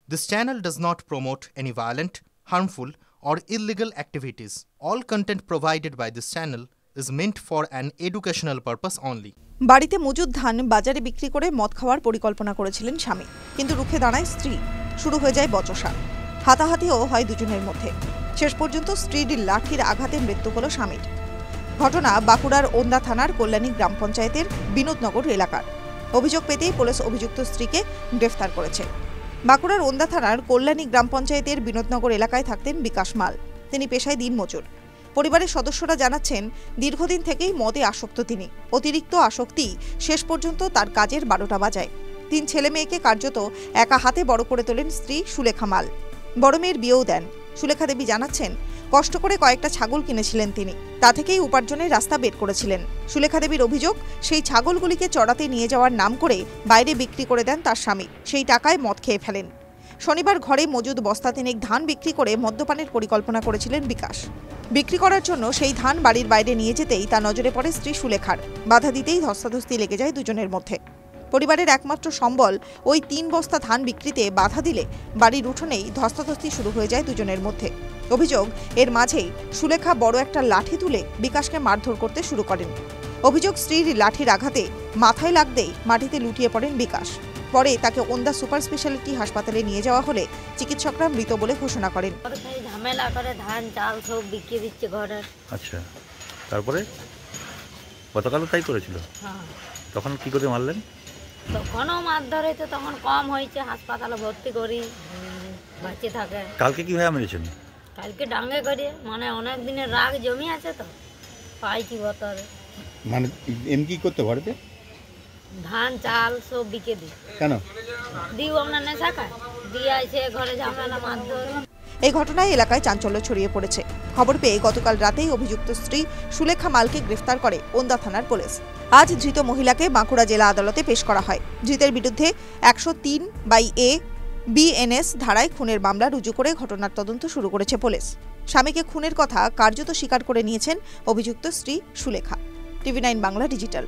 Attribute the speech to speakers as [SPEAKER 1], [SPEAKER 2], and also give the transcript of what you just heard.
[SPEAKER 1] This channel does not promote any violent, harmful, or illegal activities. All content provided by this channel is meant for an educational purpose only.
[SPEAKER 2] বাড়িতে মজুদ ধান বাজারে বিক্রি করে মদ খাওয়ার পরিকল্পনা করেছিলেন স্বামী, কিন্তু রুখে দাঁড়ায় স্ত্রী। শুরু হয়ে যায় বচসা, হাতাহাতিও হয় দুজনের মধ্যে। শেষ পর্যন্ত স্ত্রীর লাঠির আঘাতে মৃত্যু হলো স্বামীর। ঘটনা বাঁকুড়ার ওন্দা থানার কল্যাণী গ্রাম পঞ্চায়েতের বিনোদনগর এলাকার। অভিযোগ পেতেই পুলিশ অভিযুক্ত স্ত্রীকে গ্রেফতার করেছে। বাঁকুড়ার ওন্দা থানার কল্যাণী গ্রাম পঞ্চায়েতের বিনোদনগর এলাকায় থাকতেন বিকাশ মাল। তিনি পেশায় দিনমজুর। পরিবারের সদস্যরা জানাচ্ছেন, দীর্ঘদিন থেকেই মদে আসক্ত তিনি। অতিরিক্ত আসক্তি শেষ পর্যন্ত তার কাজের 12টা বাজায়। 3 ছেলে মেয়েকে কার্যত একা হাতে বড় করে তোলেন স্ত্রী সুলেখা মাল। বড় মেয়ের বিয়েও দেন। সুলেখা দেবী জানাচ্ছেন, কষ্ট করে কয়েকটা ছাগল কিনেছিলেন তিনি, তা থেকেই উপার্জনের রাস্তা বের করেছিলেন। সুলেখা দেবীর অভিযোগ, সেই ছাগলগুলিকে চড়াতে নিয়ে যাওয়ার নাম করে বাইরে বিক্রি করে দেন তার স্বামী। সেই টাকায় মদ খেয়ে ফেলেন। শনিবার ঘরে মজুদ বস্তা তিনেক ধান বিক্রি করে মদ্যপানের পরিকল্পনা করেছিলেন বিকাশ। বিক্রি করার জন্য সেই ধান বাড়ির বাইরে নিয়ে যেতেই তা নজরে পড়ে স্ত্রী সুলেখার। বাধা দিতেই ধস্তাধস্তি লেগে যায় দুজনের মধ্যে। পরিবারের একমাত্র সম্বল ওই 3 বস্তা ধান বিক্রিতে বাধা দিলে বাড়ির উঠোনেই ধস্তাধস্তি শুরু হয়ে যায় দুজনের মধ্যে। অভিযোগ, এর মাঝেই সুলেখা বড় একটা লাঠি তুলে বিকাশকে মারধর করতে শুরু করেন। অভিযোগ, স্ত্রীর লাঠির আঘাতে মাথায় লাগতেই মাটিতে লুটিয়ে পড়েন বিকাশ। পরে তাকে ওন্দা সুপার স্পেশালিটি হাসপাতালে নিয়ে যাওয়া হলে চিকিৎসকরা মৃত বলে ঘোষণা করেন।
[SPEAKER 3] ঝামেলা করে ধান চাল সব বিক্রি দিচ্ছে ঘরে।
[SPEAKER 4] আচ্ছা, তারপরে গতকালও তাই করেছিল?
[SPEAKER 3] হ্যাঁ।
[SPEAKER 4] তখন কি করে মারলেন?
[SPEAKER 3] তখনও মারধর হয়েছে, তখন কম হয়েছে, হাসপাতালে ভর্তি করি, বাঁচে থাকে।
[SPEAKER 4] কালকে কিভাবে মেরেছেন?
[SPEAKER 3] কালকে ডাঙ্গে করে, মানে অনেক দিনের রাগ জমি আছে তো, পাইছি বতরে।
[SPEAKER 5] মানে এমনি কি করতে পারবে?
[SPEAKER 3] ধান চাল সব বিকে দিই।
[SPEAKER 5] কেন
[SPEAKER 3] দিও আমরা নেশা খায়, দিয়ে আসে ঘরে ঝামেলা মারধর।
[SPEAKER 2] এই ঘটনায় এলাকায় চাঞ্চল্য ছড়িয়ে পড়েছে। খবর পেয়ে গতকাল রাতেই অভিযুক্ত স্ত্রী সুলেখা মালকে গ্রেফতার করে ওন্দা থানার পুলিশ। আজ ধৃত মহিলাকে বাঁকুড়া জেলা আদালতে পেশ করা হয়। ধৃতের বিরুদ্ধে 103/A BNS ধারায় খুনের মামলা রুজু করে ঘটনার তদন্ত শুরু করেছে পুলিশ। স্বামীকে খুনের কথা কার্যত স্বীকার করে নিয়েছেন অভিযুক্ত স্ত্রী সুলেখা। TV9 Bangla digital.